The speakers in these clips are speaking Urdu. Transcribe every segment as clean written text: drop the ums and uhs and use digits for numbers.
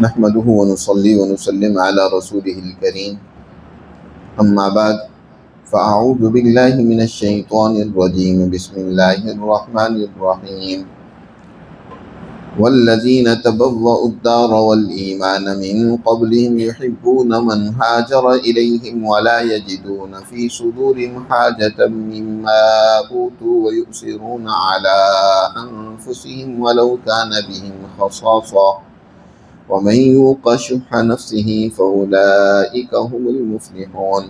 نحمده ونصلي ونسلم على رسوله الكريم أما بعد فأعوذ بالله من الشيطان الرجيم بسم الله الرحمن الرحيم والذين تبوأوا الدار والإيمان من قبلهم يحبون من هاجر إليهم ولا يجدون في صدورهم حاجة مما أوتوا ويؤثرون على أنفسهم ولو كان بهم خصاصة ومن يوق شح نفسه فأولئك هم المفلحون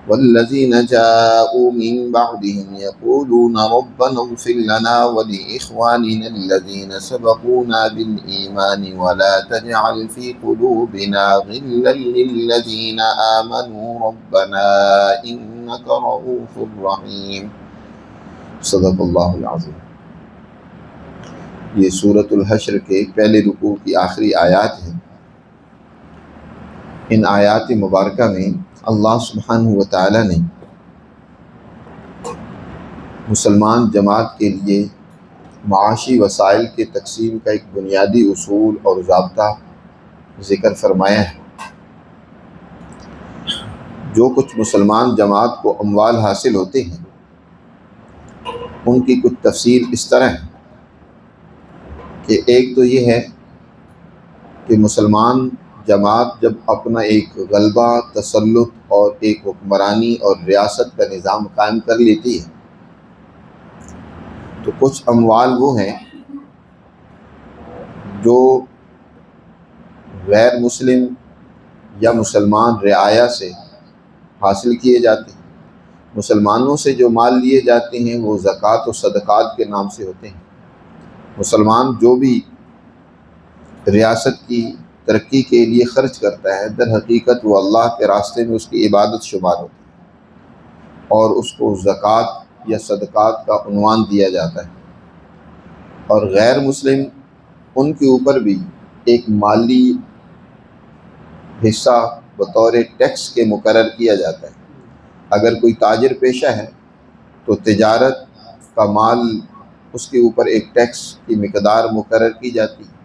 والذين جاءوا من بعدهم يقولون ربنا اغفر لنا ولإخواننا الذين سبقونا بالإيمان ولا تجعل في قلوبنا غلا للذين آمنوا ربنا إنك رؤوف رحيم صدق اللہ العظیم۔ یہ سورۃ الحشر کے پہلے رکوع کی آخری آیات ہیں۔ ان آیات مبارکہ میں اللہ سبحانہ و تعالی نے مسلمان جماعت کے لیے معاشی وسائل کے تقسیم کا ایک بنیادی اصول اور ضابطہ ذکر فرمایا ہے۔ جو کچھ مسلمان جماعت کو اموال حاصل ہوتے ہیں ان کی کچھ تفصیل اس طرح ہے کہ ایک تو یہ ہے کہ مسلمان جماعت جب اپنا ایک غلبہ، تسلط اور ایک حکمرانی اور ریاست کا نظام قائم کر لیتی ہے تو کچھ اموال وہ ہیں جو غیر مسلم یا مسلمان رعایا سے حاصل کیے جاتے ہیں۔ مسلمانوں سے جو مال لیے جاتے ہیں وہ زکوٰۃ و صدقات کے نام سے ہوتے ہیں۔ مسلمان جو بھی ریاست کی ترقی کے لیے خرچ کرتا ہے در حقیقت وہ اللہ کے راستے میں اس کی عبادت شمار ہوتی ہے اور اس کو زکوٰۃ یا صدقات کا عنوان دیا جاتا ہے۔ اور غیر مسلم ان کے اوپر بھی ایک مالی حصہ بطور ٹیکس کے مقرر کیا جاتا ہے۔ اگر کوئی تاجر پیشہ ہے تو تجارت کا مال اس کے اوپر ایک ٹیکس کی مقدار مقرر کی جاتی ہے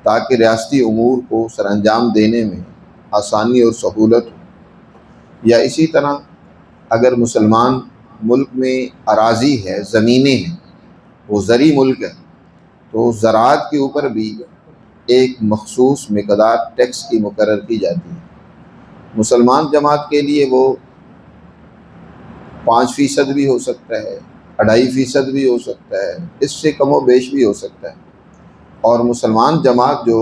تاکہ ریاستی امور کو سر انجام دینے میں آسانی اور سہولت ہو۔ یا اسی طرح اگر مسلمان ملک میں اراضی ہے، زمینیں ہیں، وہ زرعی ملک ہے تو زراعت کے اوپر بھی ایک مخصوص مقدار ٹیکس کی مقرر کی جاتی ہے۔ مسلمان جماعت کے لیے وہ 5% بھی ہو سکتا ہے، 2.5% بھی ہو سکتا ہے، اس سے کم و بیش بھی ہو سکتا ہے۔ اور مسلمان جماعت جو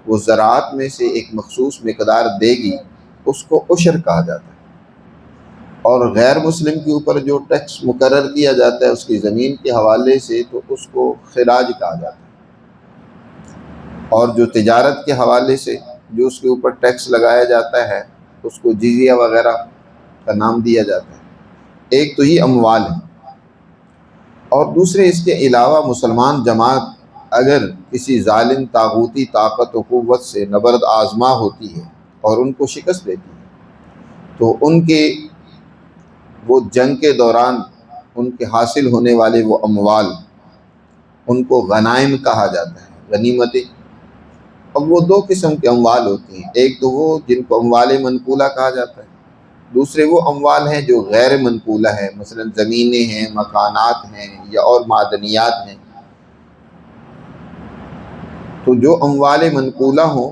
وہ زراعت میں سے ایک مخصوص مقدار دے گی اس کو عشر کہا جاتا ہے۔ اور غیر مسلم کے اوپر جو ٹیکس مقرر کیا جاتا ہے اس کی زمین کے حوالے سے تو اس کو خراج کہا جاتا ہے۔ اور جو تجارت کے حوالے سے جو اس کے اوپر ٹیکس لگایا جاتا ہے اس کو جزیہ وغیرہ کا نام دیا جاتا ہے۔ ایک تو یہ اموال ہے، اور دوسرے اس کے علاوہ مسلمان جماعت اگر کسی ظالم طاغوتی طاقت و قوت سے نبرد آزما ہوتی ہے اور ان کو شکست دیتی ہے تو ان کے وہ جنگ کے دوران ان کے حاصل ہونے والے وہ اموال ان کو غنائم کہا جاتا ہے، غنیمتیں۔ اب وہ 2 قسم کے اموال ہوتی ہیں، ایک تو وہ جن کو اموال منقولہ کہا جاتا ہے، دوسرے وہ اموال ہیں جو غیر منقولہ ہیں، مثلا زمینیں ہیں، مکانات ہیں یا اور معدنیات ہیں۔ تو جو اموال منقولہ ہوں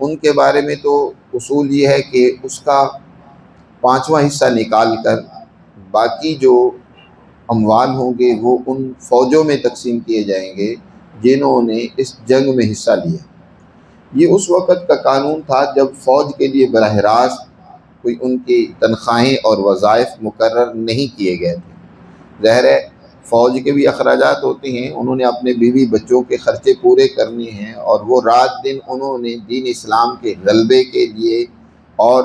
ان کے بارے میں تو اصول یہ ہے کہ اس کا 5واں حصہ نکال کر باقی جو اموال ہوں گے وہ ان فوجوں میں تقسیم کیے جائیں گے جنہوں نے اس جنگ میں حصہ لیا۔ یہ اس وقت کا قانون تھا جب فوج کے لیے براہ راست کوئی ان کی تنخواہیں اور وظائف مقرر نہیں کیے گئے تھے۔ ظاہر ہے فوج کے بھی اخراجات ہوتے ہیں، انہوں نے اپنے بیوی بچوں کے خرچے پورے کرنے ہیں اور وہ رات دن انہوں نے دین اسلام کے غلبے کے لیے اور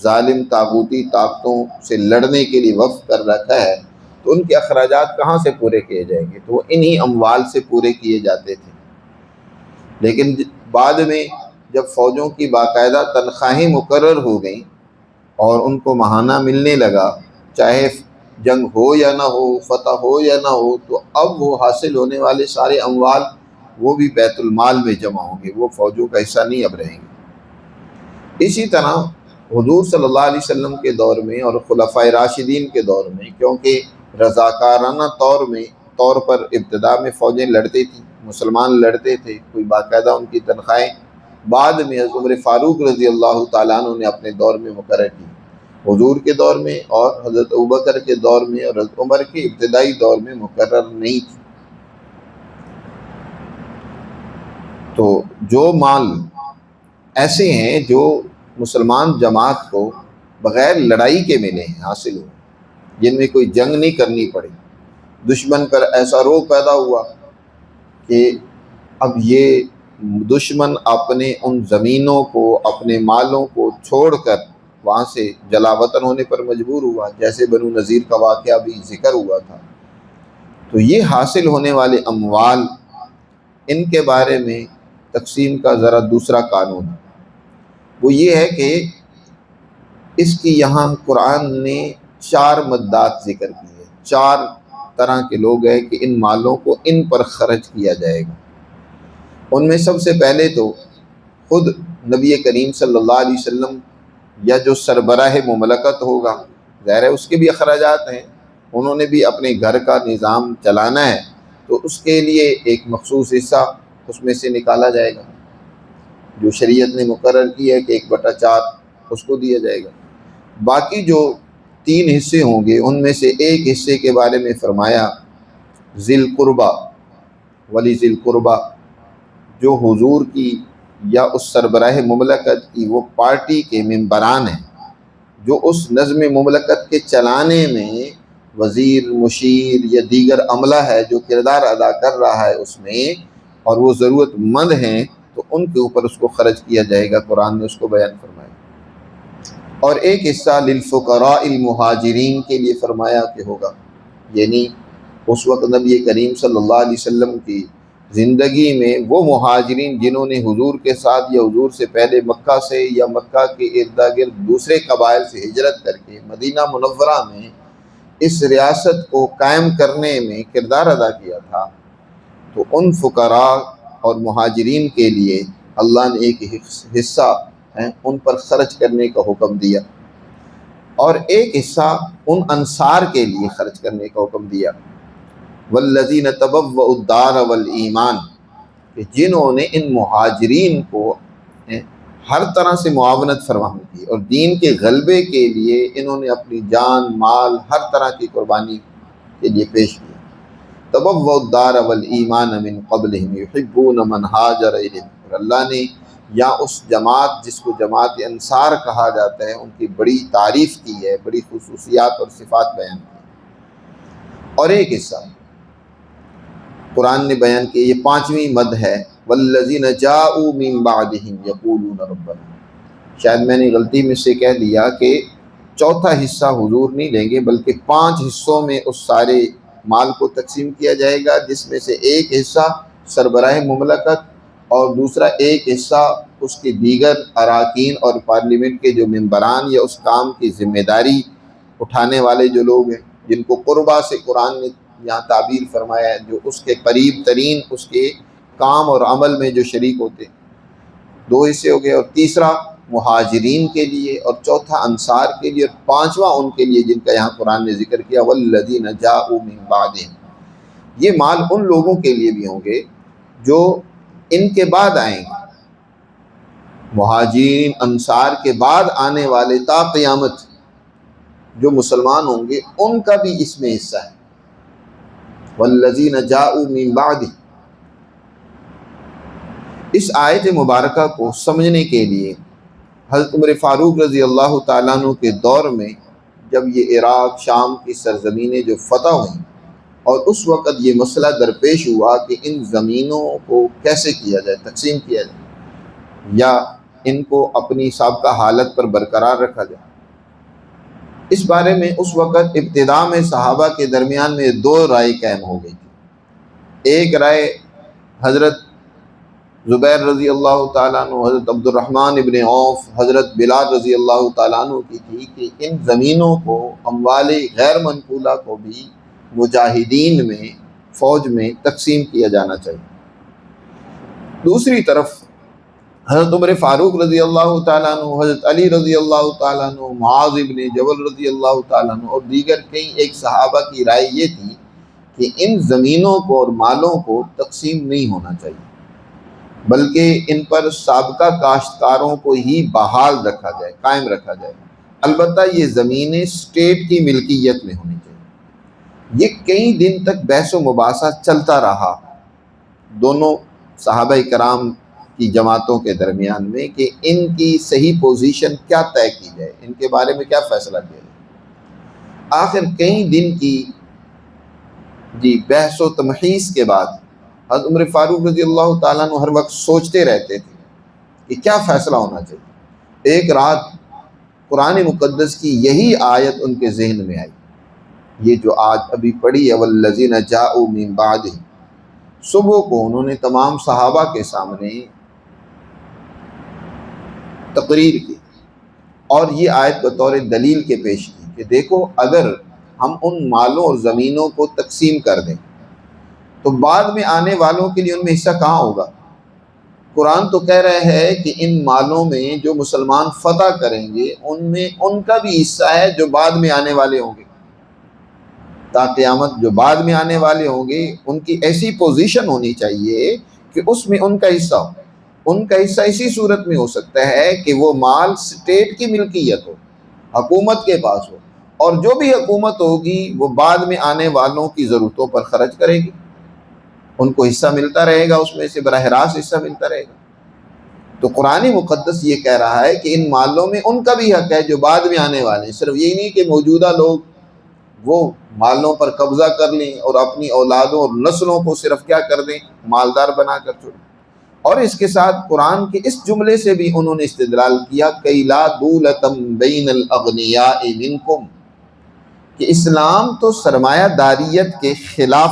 ظالم طاغوتی طاقتوں سے لڑنے کے لیے وقف کر رکھا ہے، تو ان کے اخراجات کہاں سے پورے کیے جائیں گے؟ تو وہ انہی اموال سے پورے کیے جاتے تھے۔ لیکن بعد میں جب فوجوں کی باقاعدہ تنخواہیں مقرر ہو گئیں اور ان کو ماہانہ ملنے لگا، چاہے جنگ ہو یا نہ ہو، فتح ہو یا نہ ہو، تو اب وہ حاصل ہونے والے سارے اموال وہ بھی بیت المال میں جمع ہوں گے، وہ فوجوں کا حصہ نہیں اب رہیں گے۔ اسی طرح حضور صلی اللہ علیہ وسلم کے دور میں اور خلفائے راشدین کے دور میں، کیونکہ رضاکارانہ طور پر ابتدا میں فوجیں لڑتی تھیں، مسلمان لڑتے تھے، کوئی باقاعدہ ان کی تنخواہیں بعد میں حضرت عمر فاروق رضی اللہ تعالیٰ عنہ نے اپنے دور میں مقرر کی، حضور کے دور میں اور حضرت ابوبکر کے دور میں اور حضرت عمر کے ابتدائی دور میں مقرر نہیں تھی۔ تو جو مال ایسے ہیں جو مسلمان جماعت کو بغیر لڑائی کے ملے ہیں، حاصل ہوئے، جن میں کوئی جنگ نہیں کرنی پڑی، دشمن پر ایسا روغ پیدا ہوا کہ اب یہ دشمن اپنے ان زمینوں کو، اپنے مالوں کو چھوڑ کر وہاں سے جلا وطن ہونے پر مجبور ہوا، جیسے بنو نذیر کا واقعہ بھی ذکر ہوا تھا۔ تو یہ حاصل ہونے والے اموال، ان کے بارے میں تقسیم کا ذرا دوسرا قانون وہ یہ ہے کہ اس کی یہاں قرآن نے 4 مدات ذکر کی ہے، 4 طرح کے لوگ ہیں کہ ان مالوں کو ان پر خرچ کیا جائے گا۔ ان میں سب سے پہلے تو خود نبی کریم صلی اللہ علیہ وسلم یا جو سربراہ مملکت ہوگا، ظاہر ہے اس کے بھی اخراجات ہیں، انہوں نے بھی اپنے گھر کا نظام چلانا ہے، تو اس کے لیے ایک مخصوص حصہ اس میں سے نکالا جائے گا، جو شریعت نے مقرر کی ہے کہ 1/4 اس کو دیا جائے گا۔ باقی جو 3 حصے ہوں گے، ان میں سے ایک حصے کے بارے میں فرمایا ذی القربہ، ولی ذی القربہ، جو حضور کی یا اس سربراہ مملکت کی وہ پارٹی کے ممبران ہیں، جو اس نظم مملکت کے چلانے میں وزیر، مشیر یا دیگر عملہ ہے جو کردار ادا کر رہا ہے اس میں، اور وہ ضرورت مند ہیں، تو ان کے اوپر اس کو خرچ کیا جائے گا، قرآن نے اس کو بیان فرمایا۔ اور ایک حصہ للفقراء المہاجرین کے لیے فرمایا کہ ہوگا، یعنی اس وقت نبی کریم صلی اللہ علیہ وسلم کی زندگی میں وہ مہاجرین جنہوں نے حضور کے ساتھ یا حضور سے پہلے مکہ سے یا مکہ کے ارد گرد دوسرے قبائل سے ہجرت کر کے مدینہ منورہ میں اس ریاست کو قائم کرنے میں کردار ادا کیا تھا، تو ان فقراء اور مہاجرین کے لیے اللہ نے ایک حصہ ان پر خرچ کرنے کا حکم دیا، اور ایک حصہ ان انصار کے لیے خرچ کرنے کا حکم دیا، والذین تبوؤا الدار والایمان، کہ جنہوں نے ان مہاجرین کو ہر طرح سے معاونت فراہم کی اور دین کے غلبے کے لیے انہوں نے اپنی جان، مال، ہر طرح کی قربانی کے لیے پیش کیا۔ تبوؤا الدار والایمان من قبلہم یحبون من ہاجر الیہم، اور اللہ نے یا اس جماعت جس کو جماعت انصار کہا جاتا ہے ان کی بڑی تعریف کی ہے، بڑی خصوصیات اور صفات بیان کی۔ اور ایک حصہ قرآن نے بیان کی، یہ 5ویں مد ہے، والذین جاءوا من بعدہم یقولون ربنا، شاید میں نے غلطی میں سے کہہ دیا کہ 4تھا حصہ حضور نہیں لیں گے، بلکہ 5 حصوں میں اس سارے مال کو تقسیم کیا جائے گا، جس میں سے ایک حصہ سربراہ مملکت اور دوسرا ایک حصہ اس کے دیگر اراکین اور پارلیمنٹ کے جو ممبران یا اس کام کی ذمہ داری اٹھانے والے جو لوگ ہیں، جن کو قربا سے قرآن نے یہاں تعبیر فرمایا ہے، جو اس کے قریب ترین اس کے کام اور عمل میں جو شریک ہوتے ہیں۔ 2 حصے ہو گئے، اور تیسرا مہاجرین کے لیے، اور چوتھا انصار کے لیے، اور 5واں ان کے لیے جن کا یہاں قرآن نے ذکر کیا والذین جاءوا من بعدہم۔ یہ مال ان لوگوں کے لیے بھی ہوں گے جو ان کے بعد آئیں گے، مہاجرین انصار کے بعد آنے والے تا قیامت جو مسلمان ہوں گے، ان کا بھی اس میں حصہ ہے، والذین جاءوا من بعد۔ اس آیت مبارکہ کو سمجھنے کے لیے حضرت عمر فاروق رضی اللہ تعالیٰ عنہ کے دور میں جب یہ عراق، شام کی سرزمینیں جو فتح ہوئیں، اور اس وقت یہ مسئلہ درپیش ہوا کہ ان زمینوں کو کیسے کیا جائے، تقسیم کیا جائے، یا ان کو اپنی سابقہ حالت پر برقرار رکھا جائے، اس بارے میں اس وقت ابتدا میں صحابہ کے درمیان میں 2 رائے قائم ہو گئی تھی۔ ایک رائے حضرت زبیر رضی اللہ تعالیٰ عنہ، حضرت عبد الرحمن ابن عوف، حضرت بلال رضی اللہ تعالیٰ عنہ کی تھی کہ ان زمینوں کو، اموال غیر منقولہ کو بھی مجاہدین میں، فوج میں تقسیم کیا جانا چاہیے۔ دوسری طرف حضرت عمر فاروق رضی اللہ تعالیٰ عنہ، حضرت علی رضی اللہ تعالیٰ عنہ، معاذ ابن جبل رضی اللہ تعالیٰ عنہ اور دیگر کئی ایک صحابہ کی رائے یہ تھی کہ ان زمینوں کو اور مالوں کو تقسیم نہیں ہونا چاہیے، بلکہ ان پر سابقہ کاشتکاروں کو ہی بحال رکھا جائے، قائم رکھا جائے۔ البتہ یہ زمینیں اسٹیٹ کی ملکیت میں ہونی چاہیے۔ یہ کئی دن تک بحث و مباحثہ چلتا رہا دونوں صحابہ کرام کی جماعتوں کے درمیان میں کہ ان کی صحیح پوزیشن کیا طے کی جائے، ان کے بارے میں کیا فیصلہ کیا جائے۔ آخر کئی دن کی بحث و تمحیص کے بعد حضرت عمر فاروق رضی اللہ تعالیٰ عنہ ہر وقت سوچتے رہتے تھے کہ کیا فیصلہ ہونا چاہیے۔ ایک رات قرآن مقدس کی یہی آیت ان کے ذہن میں آئی، یہ جو آج ابھی پڑھی ہے، والذین جاءوا من بعدہم۔ صبح کو انہوں نے تمام صحابہ کے سامنے تقریر کی اور یہ آیت بطور دلیل کے پیش کی کہ دیکھو، اگر ہم ان مالوں اور زمینوں کو تقسیم کر دیں تو بعد میں آنے والوں کے لیے ان میں حصہ کہاں ہوگا؟ قرآن تو کہہ رہا ہے کہ ان مالوں میں جو مسلمان فتح کریں گے ان میں ان کا بھی حصہ ہے جو بعد میں آنے والے ہوں گے، تا قیامت جو بعد میں آنے والے ہوں گے ان کی ایسی پوزیشن ہونی چاہیے کہ اس میں ان کا حصہ ہو۔ ان کا حصہ اسی صورت میں ہو سکتا ہے کہ وہ مال اسٹیٹ کی ملکیت ہو، حکومت کے پاس ہو، اور جو بھی حکومت ہوگی وہ بعد میں آنے والوں کی ضرورتوں پر خرچ کرے گی، ان کو حصہ ملتا رہے گا، اس میں سے براہ راست حصہ ملتا رہے گا۔ تو قرآن مقدس یہ کہہ رہا ہے کہ ان مالوں میں ان کا بھی حق ہے جو بعد میں آنے والے ہیں۔ صرف یہی نہیں کہ موجودہ لوگ وہ مالوں پر قبضہ کر لیں اور اپنی اولادوں اور نسلوں کو صرف کیا کر دیں، مالدار بنا کر چھوڑیں۔ اور اس کے ساتھ قرآن کے اس جملے سے بھی انہوں نے استدلال کیا کہ لا دولتم بین الاغنیاء منکم، کہ اسلام تو سرمایہ داریت کے خلاف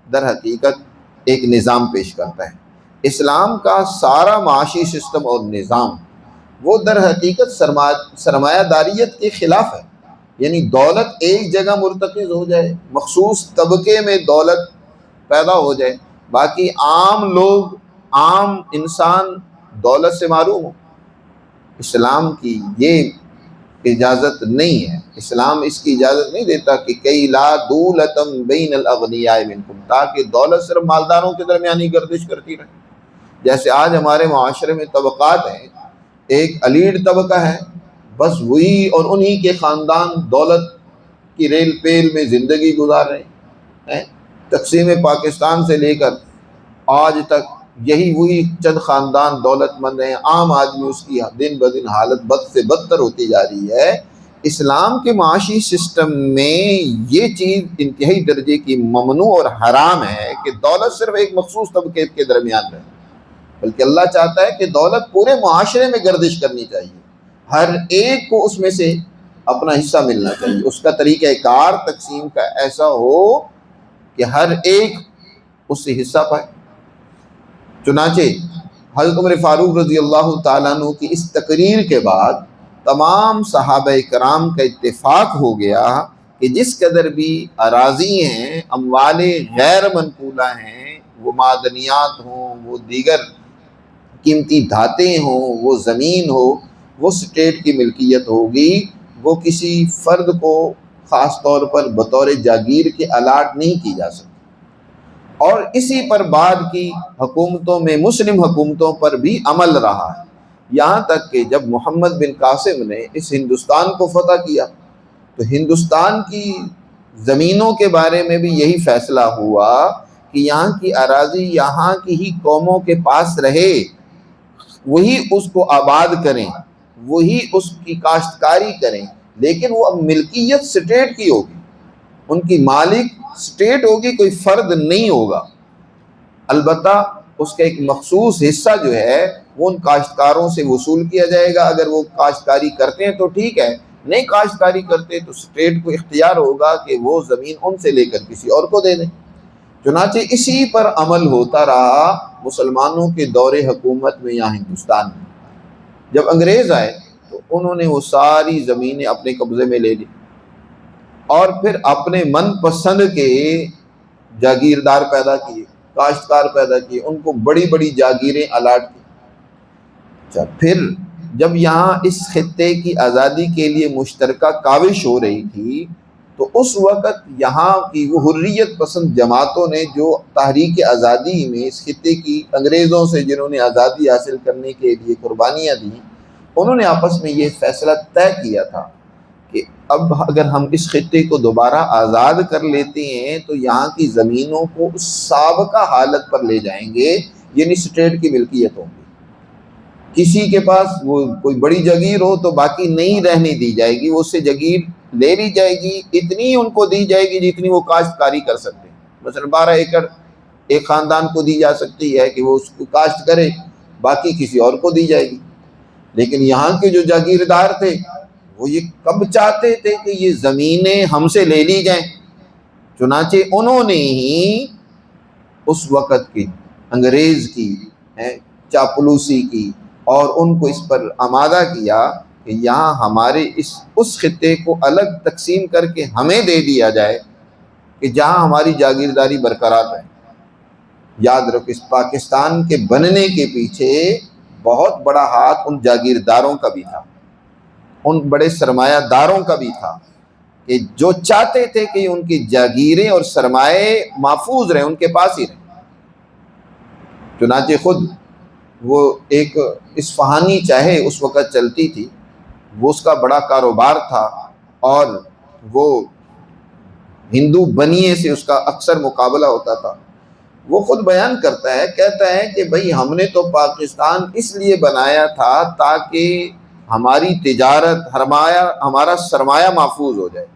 در حقیقت ایک نظام پیش کرتا ہے۔ اسلام کا سارا معاشی سسٹم اور نظام وہ در حقیقت سرمایہ داریت کے خلاف ہے، یعنی دولت ایک جگہ مرتکز ہو جائے، مخصوص طبقے میں دولت پیدا ہو جائے، باقی عام لوگ، عام انسان دولت سے محروم ہو۔ اسلام کی یہ اجازت نہیں ہے، اسلام اس کی اجازت نہیں دیتا کہ کئی لا دولتم بین الاغنیاء منکم، تاکہ دولت صرف مالداروں کے درمیان ہی گردش کرتی رہے۔ جیسے آج ہمارے معاشرے میں طبقات ہیں، ایک الیٹ طبقہ ہے، بس وہی اور انہی کے خاندان دولت کی ریل پیل میں زندگی گزار رہے ہیں۔ تقسیم پاکستان سے لے کر آج تک وہی چند خاندان دولت مند ہیں، عام آدمی اس کی دن بدن حالت بد سے بدتر ہوتی جا رہی ہے۔ اسلام کے معاشی سسٹم میں یہ چیز انتہائی درجے کی ممنوع اور حرام ہے کہ دولت صرف ایک مخصوص طبقے کے درمیان رہے، بلکہ اللہ چاہتا ہے کہ دولت پورے معاشرے میں گردش کرنی چاہیے، ہر ایک کو اس میں سے اپنا حصہ ملنا چاہیے۔ اس کا طریقہ کار تقسیم کا ایسا ہو کہ ہر ایک اس سے حصہ پائے۔ چنانچہ حضرت عمر فاروق رضی اللہ تعالیٰ عنہ کی اس تقریر کے بعد تمام صحابہ کرام کا اتفاق ہو گیا کہ جس قدر بھی اراضی ہیں، اموال غیر منقولہ ہیں، وہ معدنیات ہوں، وہ دیگر قیمتی دھاتیں ہوں، وہ زمین ہو، وہ اسٹیٹ کی ملکیت ہوگی، وہ کسی فرد کو خاص طور پر بطور جاگیر کے الاٹ نہیں کی جا سکتی۔ اور اسی پر بعد کی حکومتوں میں، مسلم حکومتوں پر بھی عمل رہا ہے، یہاں تک کہ جب محمد بن قاسم نے اس ہندوستان کو فتح کیا تو ہندوستان کی زمینوں کے بارے میں بھی یہی فیصلہ ہوا کہ یہاں کی اراضی یہاں کی ہی قوموں کے پاس رہے، وہی اس کو آباد کریں، وہی اس کی کاشتکاری کریں، لیکن وہ اب ملکیت اسٹیٹ کی ہوگی، ان کی مالک اسٹیٹ ہوگی، کوئی فرد نہیں ہوگا۔ البتہ اس کا ایک مخصوص حصہ جو ہے وہ ان کاشتکاروں سے وصول کیا جائے گا، اگر وہ کاشتکاری کرتے ہیں تو ٹھیک ہے، نہیں کاشتکاری کرتے تو اسٹیٹ کو اختیار ہوگا کہ وہ زمین ان سے لے کر کسی اور کو دے دیں۔ چنانچہ اسی پر عمل ہوتا رہا مسلمانوں کے دور حکومت میں یہاں ہندوستان میں۔ جب انگریز آئے تو انہوں نے وہ ساری زمینیں اپنے قبضے میں لے لی اور پھر اپنے من پسند کے جاگیردار پیدا کیے، کاشتکار پیدا کیے، ان کو بڑی بڑی جاگیریں الاٹ کی۔ اچھا، پھر جب یہاں اس خطے کی آزادی کے لیے مشترکہ کاوش ہو رہی تھی تو اس وقت یہاں کی وہ حریت پسند جماعتوں نے جو تحریک آزادی میں اس خطے کی انگریزوں سے جنہوں نے آزادی حاصل کرنے کے لیے قربانیاں دیں، انہوں نے آپس میں یہ فیصلہ طے کیا تھا کہ اب اگر ہم اس خطے کو دوبارہ آزاد کر لیتے ہیں تو یہاں کی زمینوں کو اس سابقہ حالت پر لے جائیں گے، یعنی اسٹیٹ کی ملکیت ہوگی۔ کسی کے پاس وہ کوئی بڑی جگیر ہو تو باقی نہیں رہنے دی جائے گی، وہ اس سے جگیر لے لی جائے گی، اتنی ان کو دی جائے گی جتنی وہ کاشتکاری کر سکتے ہیں۔ مثلا 12 ایکڑ ایک خاندان کو دی جا سکتی ہے کہ وہ اس کو کاشت کرے، باقی کسی اور کو دی جائے گی۔ لیکن یہاں کے جو جاگیردار تھے وہ یہ کب چاہتے تھے کہ یہ زمینیں ہم سے لے لی جائیں، چنانچہ انہوں نے ہی اس وقت کی انگریز کی چاپلوسی کی اور ان کو اس پر آمادہ کیا کہ یہاں ہمارے اس خطے کو الگ تقسیم کر کے ہمیں دے دیا جائے کہ جہاں ہماری جاگیرداری برقرار رہے۔ یاد رکھو، اس پاکستان کے بننے کے پیچھے بہت بڑا ہاتھ ان جاگیرداروں کا بھی تھا، ان بڑے سرمایہ داروں کا بھی تھا کہ جو چاہتے تھے کہ ان کی جاگیریں اور سرمایے محفوظ رہیں، ان کے پاس ہی رہیں۔ چنانچہ خود وہ ایک اصفہانی چاہے اس وقت چلتی تھی، وہ اس کا بڑا کاروبار تھا اور وہ ہندو بنیے سے اس کا اکثر مقابلہ ہوتا تھا۔ وہ خود بیان کرتا ہے، کہتا ہے کہ بھئی ہم نے تو پاکستان اس لیے بنایا تھا تاکہ ہماری تجارت ہمارا سرمایہ محفوظ ہو جائے۔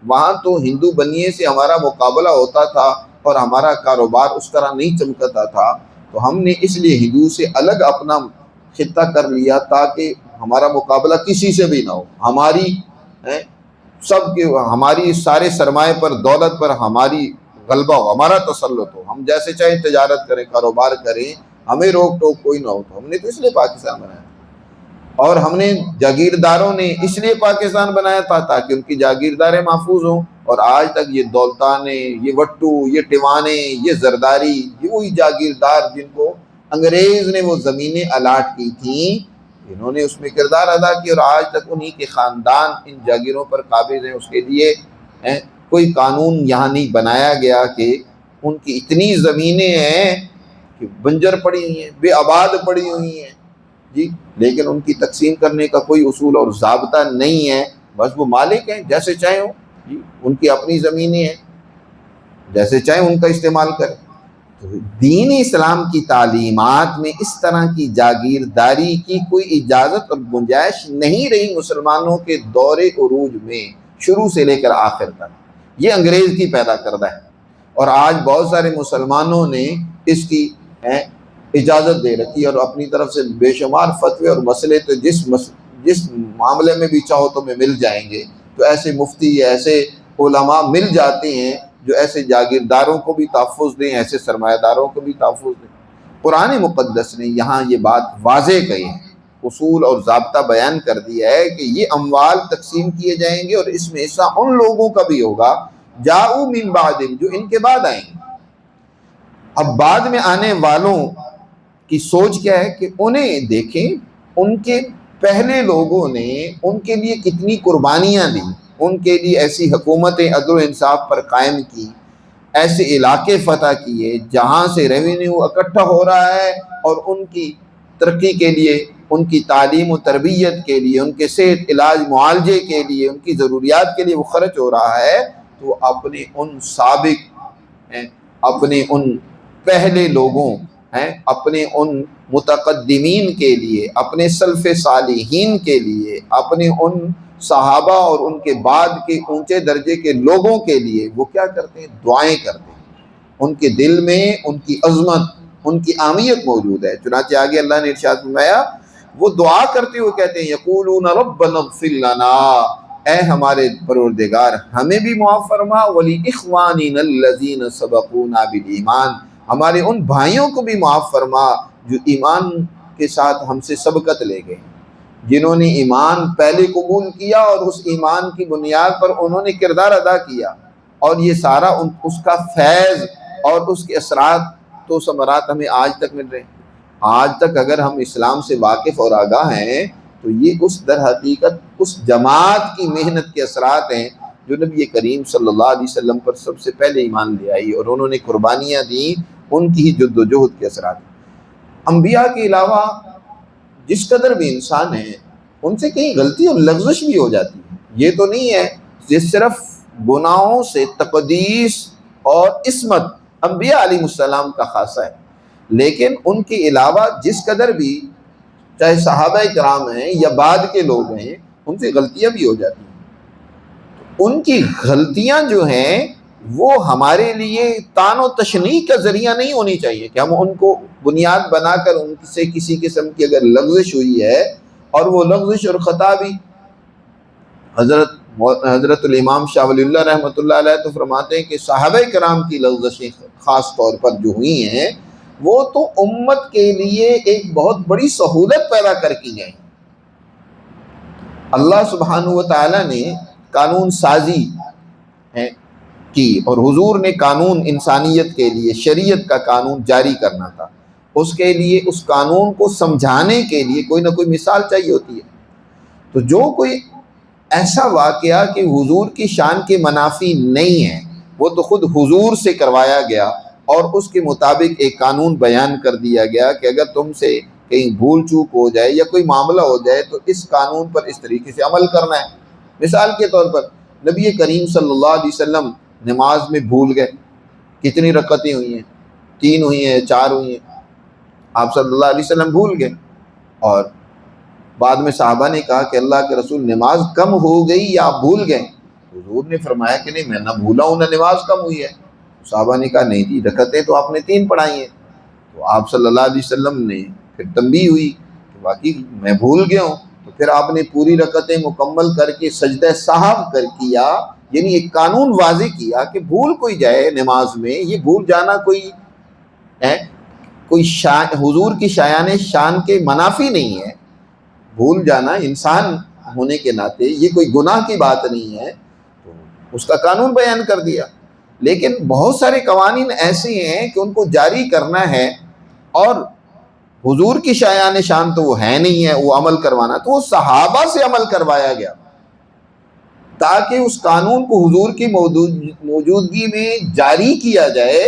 وہاں تو ہندو بنیے سے ہمارا مقابلہ ہوتا تھا اور ہمارا کاروبار اس طرح نہیں چمکتا تھا، تو ہم نے اس لیے ہندو سے الگ اپنا خطہ کر لیا تاکہ ہمارا مقابلہ کسی سے بھی نہ ہو، ہماری سارے سرمایہ پر، دولت پر ہماری غلبہ ہو، ہمارا تسلط ہو، ہم جیسے چاہیں تجارت کریں، کاروبار کریں، ہمیں روک ٹوک کوئی نہ ہو۔ تو ہم نے تو اس لیے پاکستان بنایا تھا، اور ہم نے جاگیرداروں نے اس لیے پاکستان بنایا تھا تاکہ ان کی جاگیرداریں محفوظ ہوں۔ اور آج تک یہ دولتانے، یہ وٹو، یہ ٹیوانے، یہ زرداری، یہ وہی جاگیردار جن کو انگریز نے وہ زمینیں الاٹ کی تھیں، انہوں نے اس میں کردار ادا کیا، اور آج تک انہی کے خاندان ان جاگیروں پر قابض ہیں۔ اس کے لیے کوئی قانون یہاں نہیں بنایا گیا کہ ان کی اتنی زمینیں ہیں کہ بنجر پڑی ہوئی ہیں، بے آباد پڑی ہوئی ہیں جی، لیکن ان کی تقسیم کرنے کا کوئی اصول اور ضابطہ نہیں ہے، بس وہ مالک ہیں، جیسے چاہیں ہوں جی، ان کی اپنی زمینیں ہیں، جیسے چاہیں ان کا استعمال کریں۔ تو دین اسلام کی تعلیمات میں اس طرح کی جاگیرداری کی کوئی اجازت اور گنجائش نہیں رہی مسلمانوں کے دور عروج میں، شروع سے لے کر آخر تک۔ یہ انگریز کی پیدا کردہ ہے، اور آج بہت سارے مسلمانوں نے اس کی اجازت دے رکھی، اور اپنی طرف سے بے شمار فتوے اور مسئلے تو جس معاملے میں بھی چاہو تمہیں مل جائیں گے۔ تو ایسے مفتی، ایسے علماء مل جاتے ہیں جو ایسے جاگیرداروں کو بھی تحفظ دیں، ایسے سرمایہ داروں کو بھی تحفظ دیں۔ قرآن مقدس نے یہاں یہ بات واضح کہی ہے، اصول اور ضابطہ بیان کر دیا ہے کہ یہ اموال تقسیم کیے جائیں گے، اور اس میں حصہ ان لوگوں کا بھی ہوگا جاؤ من بعد، جو ان کے بعد آئیں گے۔ اب بعد میں آنے والوں کی سوچ کیا ہے کہ انہیں دیکھیں، ان کے پہلے لوگوں نے ان کے لیے کتنی قربانیاں دی، ان کے لیے ایسی حکومتیں عدل و انصاف پر قائم کی، ایسے علاقے فتح کیے جہاں سے ریونیو اکٹھا ہو رہا ہے، اور ان کی ترقی کے لیے، ان کی تعلیم و تربیت کے لیے، ان کے صحت، علاج، معالجے کے لیے، ان کی ضروریات کے لیے وہ خرچ ہو رہا ہے۔ تو اپنے ان سابق، اپنے ان پہلے لوگوں، اپنے ان متقدمین کے لیے، اپنے سلف صالحین کے لیے، اپنے ان صحابہ اور ان کے بعد کے اونچے درجے کے لوگوں کے لیے وہ کیا کرتے ہیں؟ دعائیں کرتے ہیں۔ ان کے دل میں ان کی عظمت، ان کی اہمیت موجود ہے۔ چنانچہ آگے اللہ نے ارشاد فرمایا، وہ دعا کرتے ہوئے کہتے ہیں یقولون ربنا اغفر لنا، اے ہمارے پروردگار ہمیں بھی معاف فرما، وَلِإِخْوَانِنَا الَّذِينَ سَبَقُونَا بِالْإِيمَانِ، ہمارے ان بھائیوں کو بھی معاف فرما جو ایمان کے ساتھ ہم سے سبقت لے گئے، جنہوں نے ایمان پہلے قبول کیا اور اس ایمان کی بنیاد پر انہوں نے کردار ادا کیا، اور یہ سارا اس کا فیض اور اس کے اثرات و ثمرات ہمیں آج تک مل رہے ہیں۔ آج تک اگر ہم اسلام سے واقف اور آگاہ ہیں تو یہ اس در حقیقت اس جماعت کی محنت کے اثرات ہیں جو نبی کریم صلی اللہ علیہ وسلم پر سب سے پہلے ایمان لے آئی اور انہوں نے قربانیاں دیں، ان کی ہی جد و جہد کے اثرات۔ انبیاء کے علاوہ جس قدر بھی انسان ہیں ان سے کہیں غلطی اور لغزش بھی ہو جاتی ہے۔ یہ تو نہیں ہے کہ صرف گناہوں سے تقدیس اور عصمت انبیاء علیہ السلام کا خاصہ ہے، لیکن ان کے علاوہ جس قدر بھی چاہے صحابہ کرام ہیں یا بعد کے لوگ ہیں ان سے غلطیاں بھی ہو جاتی ہیں۔ ان کی غلطیاں جو ہیں وہ ہمارے لیے طعن و تشنیع کا ذریعہ نہیں ہونی چاہیے کہ ہم ان کو بنیاد بنا کر ان سے کسی قسم کی اگر لغزش ہوئی ہے، اور وہ لغزش اور خطا بھی حضرت الامام شاہ ولی اللہ رحمۃ اللہ علیہ تو فرماتے ہیں کہ صحابہ کرام کی لغزشیں خاص طور پر جو ہوئی ہیں وہ تو امت کے لیے ایک بہت بڑی سہولت پیدا کر کی گئی۔ اللہ سبحانہ و تعالیٰ نے قانون سازی کی اور حضور نے قانون انسانیت کے لیے شریعت کا قانون جاری کرنا تھا، اس کے لیے اس قانون کو سمجھانے کے لیے کوئی نہ کوئی مثال چاہیے ہوتی ہے۔ تو جو کوئی ایسا واقعہ کہ حضور کی شان کے منافی نہیں ہے وہ تو خود حضور سے کروایا گیا اور اس کے مطابق ایک قانون بیان کر دیا گیا کہ اگر تم سے کہیں بھول چوک ہو جائے یا کوئی معاملہ ہو جائے تو اس قانون پر اس طریقے سے عمل کرنا ہے۔ مثال کے طور پر نبی کریم صلی اللہ علیہ وسلم نماز میں بھول گئے، کتنی رکعتیں ہوئی ہیں؟ 3 ہوئی ہیں، 4 ہوئی ہیں، آپ صلی اللہ علیہ وسلم بھول گئے، اور بعد میں صحابہ نے کہا کہ اللہ کے رسول نماز کم ہو گئی یا آپ بھول گئے؟ حضور نے فرمایا کہ نہیں، میں نہ بھولا ہوں نہ نماز کم ہوئی ہے۔ صحابہ نے کہا نہیں جی، رکعتیں تو آپ نے 3 پڑھائی ہیں۔ تو آپ صلی اللہ علیہ وسلم نے پھر تنبیہ ہوئی کہ واقعی میں بھول گیا ہوں، تو پھر آپ نے پوری رکعتیں مکمل کر کے سجدہ سہو کر کیا، یعنی ایک قانون واضح کیا کہ بھول کوئی جائے نماز میں، یہ بھول جانا کوئی حضور کی شایان شان کے منافی نہیں ہے۔ بھول جانا انسان ہونے کے ناطے یہ کوئی گناہ کی بات نہیں ہے، تو اس کا قانون بیان کر دیا۔ لیکن بہت سارے قوانین ایسے ہیں کہ ان کو جاری کرنا ہے اور حضور کی شایان شان تو وہ ہے نہیں ہے وہ عمل کروانا، تو وہ صحابہ سے عمل کروایا گیا تاکہ اس قانون کو حضور کی موجودگی میں جاری کیا جائے،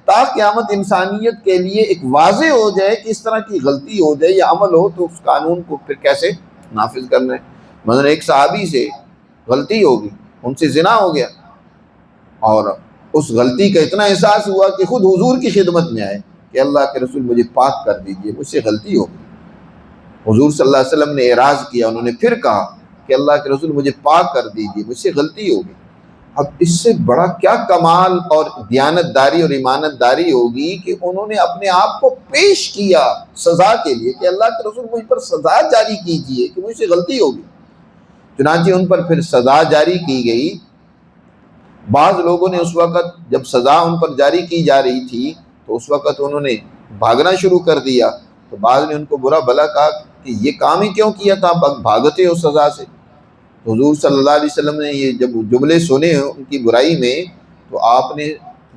تاکہ قیامت انسانیت کے لیے ایک واضح ہو جائے کہ اس طرح کی غلطی ہو جائے یا عمل ہو تو اس قانون کو پھر کیسے نافذ کرنا ہے۔ مثلا ایک صحابی سے غلطی ہوگی، ان سے زنا ہو گیا، اور اس غلطی کا اتنا احساس ہوا کہ خود حضور کی خدمت میں آئے کہ اللہ کے رسول مجھے پاک کر دیجئے، مجھ سے غلطی ہو گئی۔ حضور صلی اللہ علیہ وسلم نے اعراض کیا، انہوں نے پھر کہا کہ اللہ کے رسول مجھے پاک کر دیجئے، مجھ سے غلطی ہو گئی۔ اب اس سے بڑا کیا کمال اور دیانت داری اور ایمانت داری ہوگی کہ انہوں نے اپنے آپ کو پیش کیا سزا کے لیے کہ اللہ کے رسول مجھ پر سزا جاری کیجئے کہ مجھ سے غلطی ہوگی۔ چنانچہ ان پر پھر سزا جاری کی گئی۔ بعض لوگوں نے اس وقت جب سزا ان پر جاری کی جا رہی تھی تو اس وقت انہوں نے بھاگنا شروع کر دیا، تو بعض نے ان کو برا بھلا کہا کہ یہ کام ہی کیوں کیا تھا، بھاگتے ہو سزا سے۔ حضور صلی اللہ علیہ وسلم نے یہ جب جملے سنے ان کی برائی میں تو آپ نے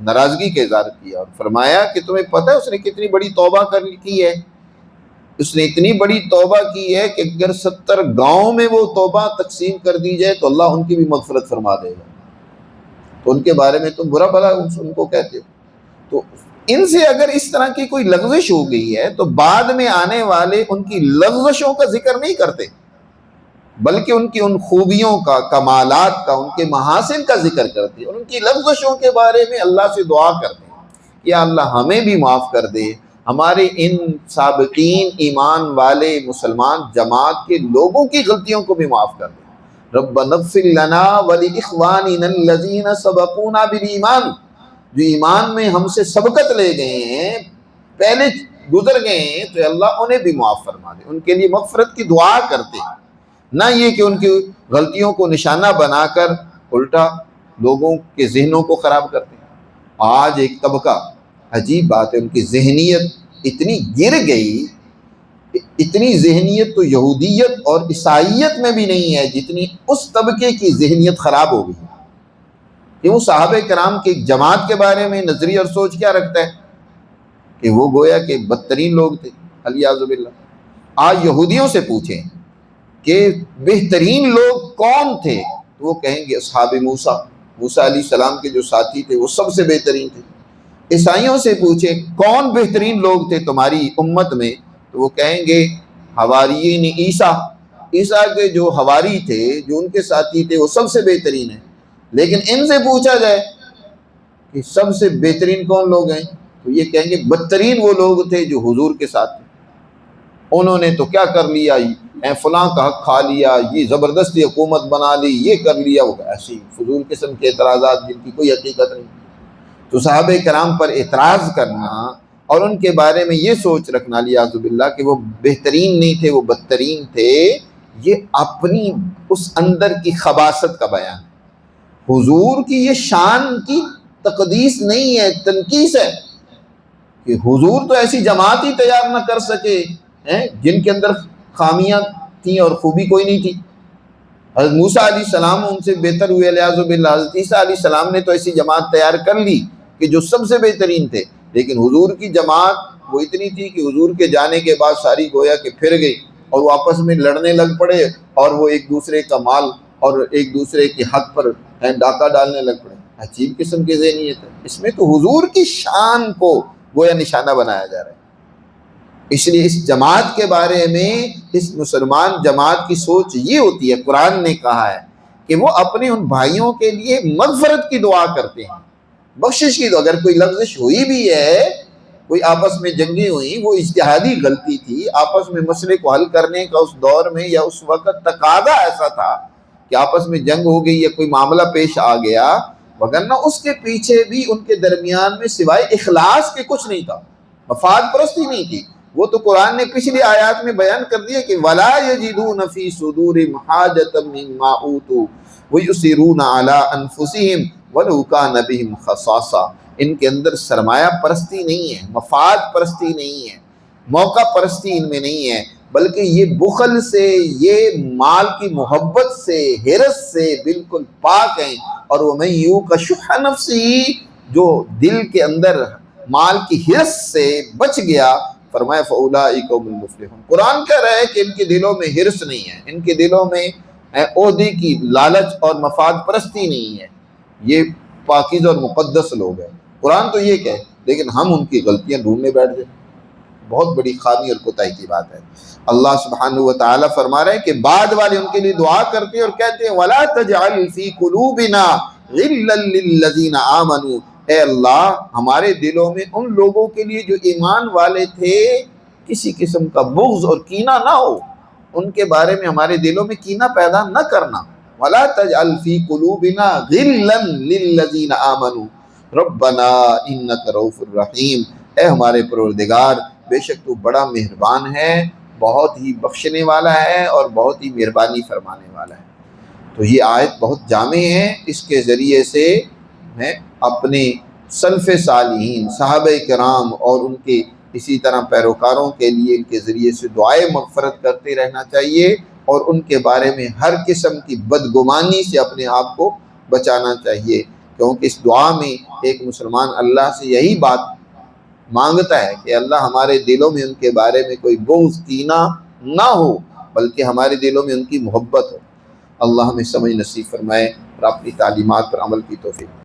ناراضگی کا اظہار کیا اور فرمایا کہ تمہیں پتہ ہے اس نے کتنی بڑی توبہ کی ہے؟ اس نے اتنی بڑی توبہ کی ہے کہ اگر 70 گاؤں میں وہ توبہ تقسیم کر دی جائے تو اللہ ان کی بھی مغفرت فرما دے گا، تو ان کے بارے میں تم برا بھلا ان کو کہتے ہو۔ تو ان سے اگر اس طرح کی کوئی لغزش ہو گئی ہے تو بعد میں آنے والے ان کی لغزشوں کا ذکر نہیں کرتے، بلکہ ان کی ان خوبیوں کا، کمالات کا، ان کے محاسن کا ذکر کرتے ہیں، اور ان کی لغزشوں کے بارے میں اللہ سے دعا کرتے ہیں کہ یا اللہ ہمیں بھی معاف کر دے، ہمارے ان سابقین ایمان والے مسلمان جماعت کے لوگوں کی غلطیوں کو بھی معاف کر دے۔ ربنا اغفر لنا ولاخواننا الذین سبقونا بالایمان، جو ایمان میں ہم سے سبقت لے گئے ہیں، پہلے گزر گئے ہیں، تو اللہ انہیں بھی معاف فرما دے۔ ان کے لیے مغفرت کی دعا کرتے ہیں، نہ یہ کہ ان کی غلطیوں کو نشانہ بنا کر الٹا لوگوں کے ذہنوں کو خراب کرتے ہیں۔ آج ایک طبقہ، عجیب بات ہے، ان کی ذہنیت اتنی گر گئی، اتنی ذہنیت تو یہودیت اور عیسائیت میں بھی نہیں ہے جتنی اس طبقے کی ذہنیت خراب ہو گئی کہ وہ صحابہ کرام کی ایک جماعت کے بارے میں نظریہ اور سوچ کیا رکھتا ہے کہ وہ گویا کہ بدترین لوگ تھے الیاذ باللہ۔ آج یہودیوں سے پوچھیں کہ بہترین لوگ کون تھے تو وہ کہیں گے اصحاب موسیٰ، موسیٰ علیہ السلام کے جو ساتھی تھے وہ سب سے بہترین تھے۔ عیسائیوں سے پوچھیں کون بہترین لوگ تھے تمہاری امت میں تو وہ کہیں گے حواریین عیسیٰ، عیسیٰ کے جو حواری تھے، جو ان کے ساتھی تھے، وہ سب سے بہترین ہیں۔ لیکن ان سے پوچھا جائے کہ سب سے بہترین کون لوگ ہیں تو یہ کہیں گے بدترین وہ لوگ تھے جو حضور کے ساتھ تھے، انہوں نے تو کیا کر لیا، فلاں کا حق کھا لیا، یہ زبردستی حکومت بنا لی، یہ کر لیا، وہ ایسی فضول قسم کے اعتراضات جن کی کوئی حقیقت نہیں۔ تو صحابہ کرام پر اعتراض کرنا اور ان کے بارے میں یہ سوچ رکھنا لیاذ باللہ کہ وہ بہترین نہیں تھے، وہ بدترین تھے، یہ اپنی اس اندر کی خباثت کا بیان ہے۔ حضور کی یہ شان کی تقدیس نہیں ہے، تنقیص ہے کہ حضور تو ایسی جماعت ہی تیار نہ کر سکے جن کے اندر خامیاں تھیں اور خوبی کوئی نہیں تھی۔ حضرت موسیٰ علیہ السلام ان سے بہتر ہوئے الیاذ باللہ، حضرت عیسیٰ علیہ السلام نے تو ایسی جماعت تیار کر لی کہ جو سب سے بہترین تھے، لیکن حضور کی جماعت وہ اتنی تھی کہ حضور کے جانے کے بعد ساری گویا کہ پھر گئی اور وہ آپس میں لڑنے لگ پڑے اور وہ ایک دوسرے کا مال اور ایک دوسرے کے حق پر ڈاکہ ڈالنے لگ پڑے۔ عجیب قسم کی ذہنیت ہے، اس میں تو حضور کی شان کو گویا نشانہ بنایا جا رہا ہے۔ اس لیے اس جماعت کے بارے میں، اس مسلمان جماعت کی سوچ یہ ہوتی ہے، قرآن نے کہا ہے کہ وہ اپنے ان بھائیوں کے لیے مغفرت کی دعا کرتے ہیں، بخشش کی دعا۔ اگر کوئی لغزش ہوئی بھی ہے، کوئی آپس میں جنگیں ہوئیں، وہ اجتہادی غلطی تھی، آپس میں مسئلے کو حل کرنے کا اس دور میں یا اس وقت تقاضا ایسا تھا کہ آپس میں جنگ ہو گئی یا کوئی معاملہ پیش آ گیا، وگرنہ اس کے پیچھے بھی ان کے درمیان میں سوائے اخلاص کے کچھ نہیں تھا، مفاد پرستی نہیں تھی۔ وہ تو قرآن نے پچھلی آیات میں بیان کر دیا کہ وَلَا يَجِدُونَ فِي صُدُورِهِمْ حَاجَةً مِّمَّا أُوتُوا وَيُؤْثِرُونَ عَلَىٰ أَنفُسِهِمْ وَلَوْ كَانَ بِهِمْ خَصَاصَةٌ۔ ان کے اندر سرمایہ پرستی نہیں ہے، مفاد پرستی نہیں ہے، موقع پرستی ان میں نہیں ہے، بلکہ یہ بخل سے، یہ مال کی محبت سے، حرص سے بالکل پاک ہیں۔ اور وَمَن يُوقَ شُحَّ نَفْسِهِ، جو دل کے اندر مال کی حرص سے بچ گیا، فرمایا فَأُولَٰئِکَ هُمُ الْمُفْلِحُونَ۔ قرآن کہہ رہا ہے کہ ان کے دلوں میں حرص نہیں ہے، ان کے دلوں میں عہدے کی لالچ اور مفاد پرستی نہیں ہے، یہ پاکیزہ اور مقدس لوگ ہیں۔ قرآن تو یہ کہے، لیکن ہم ان کی غلطیاں ڈھونڈنے بیٹھ جائیں، بہت بڑی خامی اور کوتاہی کی بات ہے۔ اللہ سبحانہ و تعالیٰ فرما رہے ہیں کہ بعد والے ان کے لیے دعا کرتے ہیں اور کہتے ہیں وَلَا تَجْعَلْ فِي قُلُوبِنَا غِلًّا لِّلَّذِينَ آمَنُوا، اے اللہ ہمارے دلوں میں ان لوگوں کے لیے جو ایمان والے تھے کسی قسم کا بغض اور کینہ نہ ہو، ان کے بارے میں ہمارے دلوں میں کینہ پیدا نہ کرنا۔ وَلَا تَجْعَلْ فِي قُلُوبِنَا غِلًّا لِّلَّذِينَ آمَنُوا رَبَّنَا إِنَّكَ رَءُوفٌ رَحِيمٌ، اے ہمارے پروردگار بے شک تو بڑا مہربان ہے، بہت ہی بخشنے والا ہے اور بہت ہی مہربانی فرمانے والا ہے۔ تو یہ آیت بہت جامع ہے، اس کے ذریعے سے میں اپنے سلف صالحین صحابہ کرام اور ان کے اسی طرح پیروکاروں کے لیے ان کے ذریعے سے دعائے مغفرت کرتے رہنا چاہیے اور ان کے بارے میں ہر قسم کی بدگمانی سے اپنے آپ کو بچانا چاہیے، کیونکہ اس دعا میں ایک مسلمان اللہ سے یہی بات مانگتا ہے کہ اللہ ہمارے دلوں میں ان کے بارے میں کوئی بغض کینہ نہ ہو، بلکہ ہمارے دلوں میں ان کی محبت ہو۔ اللہ ہمیں سمجھ نصیب فرمائے اور اپنی تعلیمات پر عمل کی توفیق۔